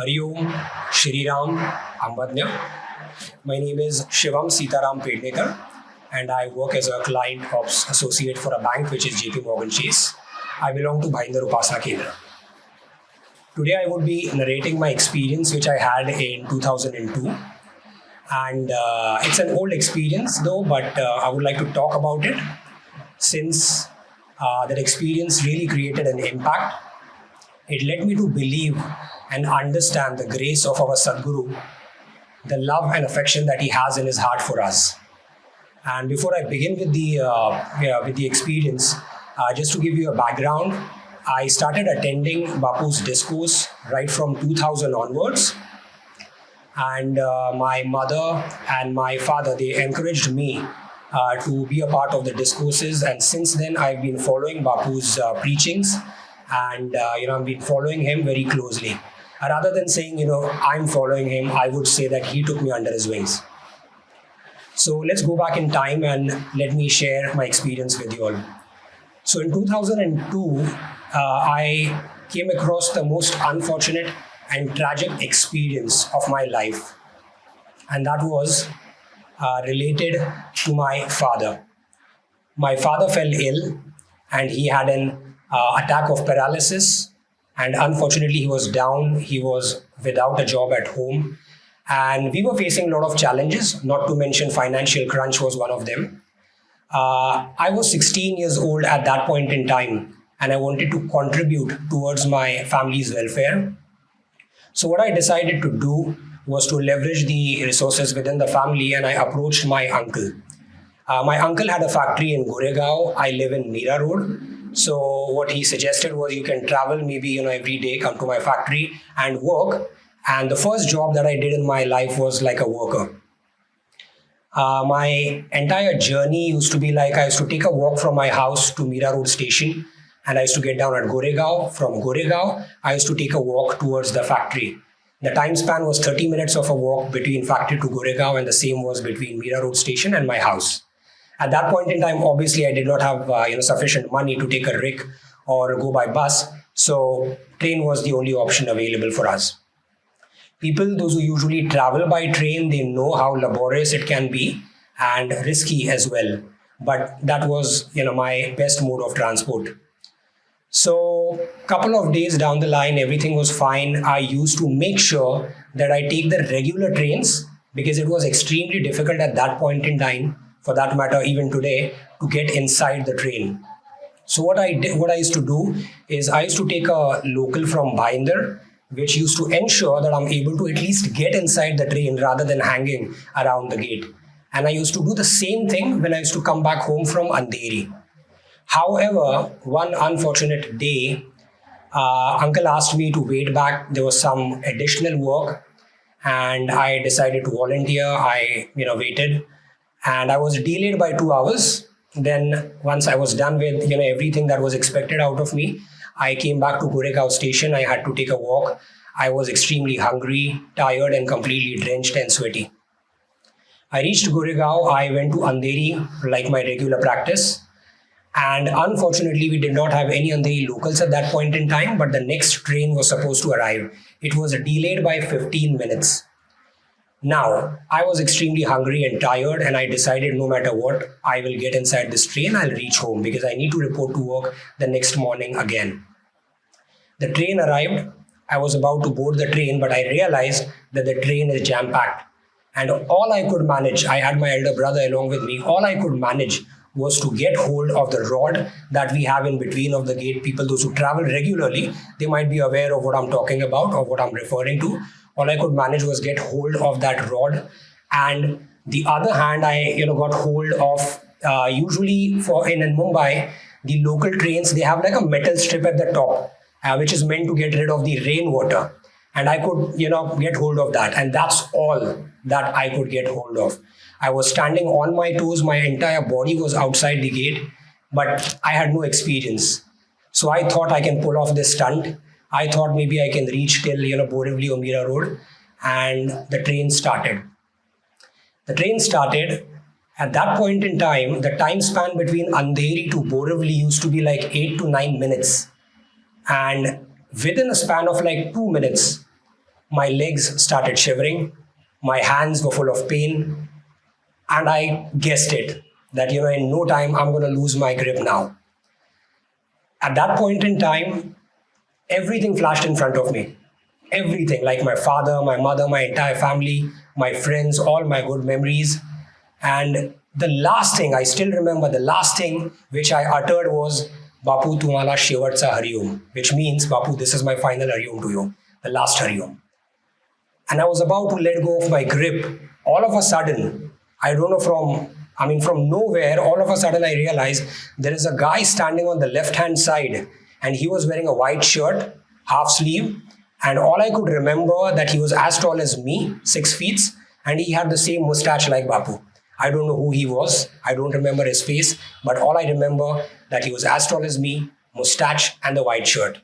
Hari Om, Shri Ram, Ambadnya. My name is Shivam Pednekar, and I work as a client ops associate for a bank which is JP Morgan Chase. I belong to Bhainder Upasana Kendra. Today I would be narrating my experience which I had in 2002. And it's an old experience though, but I would like to talk about it since that experience really created an impact. It led me to believe and understand the grace of our Sadguru, the love and affection that he has in his heart for us. And before I begin with the experience, just to give you a background, I started attending Bapu's discourse right from 2000 onwards. And my mother and my father, they encouraged me to be a part of the discourses. And since then, I've been following Bapu's preachings, and I've been following him very closely. Rather than saying, I'm following him, I would say that he took me under his wings. So let's go back in time and let me share my experience with you all. So in 2002, I came across the most unfortunate and tragic experience of my life. And that was related to my father. My father fell ill and he had an attack of paralysis. And unfortunately, he was down. He was without a job at home. And we were facing a lot of challenges, not to mention financial crunch was one of them. I was 16 years old at that point in time, and I wanted to contribute towards my family's welfare. So what I decided to do was to leverage the resources within the family, and I approached my uncle. My uncle had a factory in Goregaon. I live in Mira Road. So what he suggested was you can travel maybe every day, come to my factory and work. And the first job that I did in my life was like a worker. My entire journey used to be like I used to take a walk from my house to Mira Road station, and I used to get down at Goregaon. From Goregaon, I used to take a walk towards the factory. The time span was 30 minutes of a walk between factory to Goregaon, and the same was between Mira Road station and my house. At that point in time, obviously, I did not have sufficient money to take a rig or go by bus, so train was the only option available for us. People, those who usually travel by train, they know how laborious it can be and risky as well. But that was, my best mode of transport. So a couple of days down the line, everything was fine. I used to make sure that I take the regular trains because it was extremely difficult at that point in time, for that matter, even today, to get inside the train. So what I used to do is I used to take a local from Bhainder, which used to ensure that I'm able to at least get inside the train rather than hanging around the gate. And I used to do the same thing when I used to come back home from Andheri. However, one unfortunate day, uncle asked me to wait back. There was some additional work and I decided to volunteer. I waited and I was delayed by 2 hours. Then once I was done with everything that was expected out of me, I came back to Goregaon station. I had to take a walk. I was extremely hungry, tired and completely drenched and sweaty. I reached Goregaon. I went to Andheri like my regular practice. And unfortunately, we did not have any Andheri locals at that point in time, but the next train was supposed to arrive. It was delayed by 15 minutes. Now, I was extremely hungry and tired, and I decided no matter what, I will get inside this train, I'll reach home because I need to report to work the next morning again. The train arrived. I was about to board the train, but I realized that the train is jam-packed. And all I could manage, I had my elder brother along with me, all I could manage was to get hold of the rod that we have in between of the gate. People, those who travel regularly, they might be aware of what I'm talking about or what I'm referring to. All I could manage was get hold of that rod, and the other hand, I got hold of usually in Mumbai, the local trains, they have like a metal strip at the top, which is meant to get rid of the rainwater, and I could get hold of that, and that's all that I could get hold of. I was standing on my toes, my entire body was outside the gate, but I had no experience, so I thought I can pull off this stunt. I thought maybe I can reach till Borivali or Mira Road, and the train started. The train started. At that point in time, the time span between Andheri to Borivali used to be like 8 to 9 minutes. And within a span of like 2 minutes, My legs started shivering. My hands were full of pain. And I guessed it that, in no time, I'm going to lose my grip now. At that point in time, everything flashed in front of me. Everything, like my father, my mother, my entire family, my friends, all my good memories. And the last thing, I still remember the last thing which I uttered was, Bapu tumhala shevatsa Hariom, which means, Bapu, this is my final Hariom to you, the last Hariom. And I was about to let go of my grip. All of a sudden, I don't know from nowhere, all of a sudden I realized there is a guy standing on the left-hand side and he was wearing a white shirt, half sleeve. And all I could remember that he was as tall as me, 6 feet, and he had the same mustache like Bapu. I don't know who he was. I don't remember his face, but all I remember that he was as tall as me, mustache and the white shirt.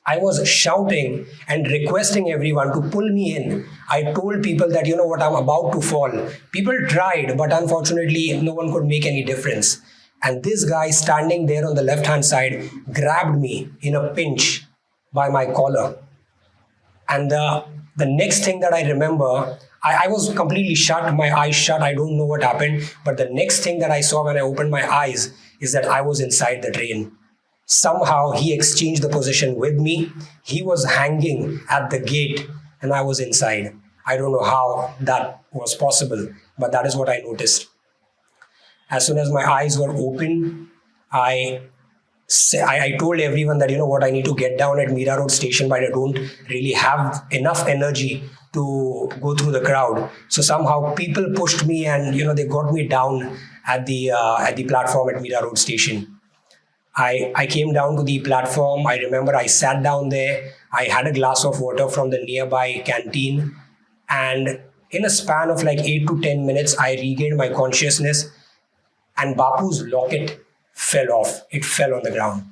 I was shouting and requesting everyone to pull me in. I told people that, I'm about to fall. People tried, but unfortunately, no one could make any difference. And this guy standing there on the left-hand side grabbed me in a pinch by my collar. And the next thing that I remember, I was completely shut, my eyes shut, I don't know what happened. But the next thing that I saw when I opened my eyes is that I was inside the train. Somehow he exchanged the position with me. He was hanging at the gate and I was inside. I don't know how that was possible, but that is what I noticed. As soon as my eyes were open, I told everyone that, I need to get down at Mira Road station, but I don't really have enough energy to go through the crowd. So somehow people pushed me and, they got me down at the platform at Mira Road station. I came down to the platform. I remember I sat down there. I had a glass of water from the nearby canteen. And in a span of like 8 to 10 minutes, I regained my consciousness and Bapu's locket fell off. It fell on the ground.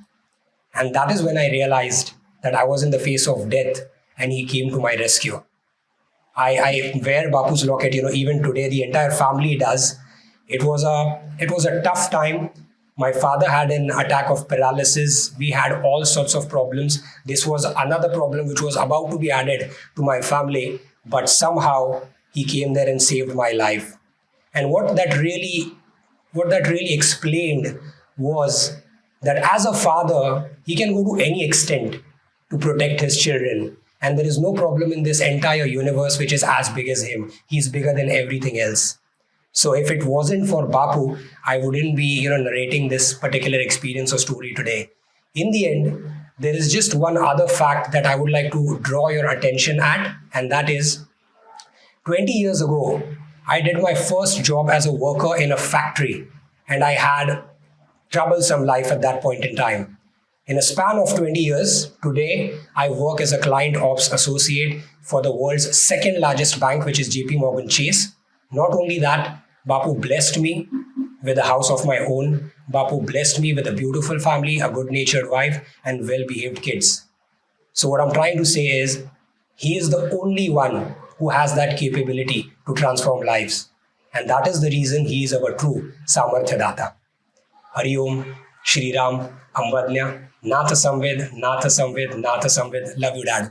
And that is when I realized that I was in the face of death and he came to my rescue. I wear Bapu's locket, even today, the entire family does. It was a tough time. My father had an attack of paralysis. We had all sorts of problems. This was another problem which was about to be added to my family, but somehow he came there and saved my life. And what that really explained was that as a father, he can go to any extent to protect his children. And there is no problem in this entire universe which is as big as him. He's bigger than everything else. So if it wasn't for Bapu, I wouldn't be, narrating this particular experience or story today. In the end, there is just one other fact that I would like to draw your attention at, and that is 20 years ago, I did my first job as a worker in a factory, and I had troublesome life at that point in time. In a span of 20 years, today, I work as a client ops associate for the world's second largest bank, which is JP Morgan Chase. Not only that, Bapu blessed me with a house of my own. Bapu blessed me with a beautiful family, a good-natured wife, and well-behaved kids. So what I'm trying to say is, he is the only one who has that capability to transform lives. And that is the reason he is our true Samarthya Data. Hari Om, Shri Ram, Ambadnya, Natha Samved, Natha Samved, Natha Samved. Love you, Dad.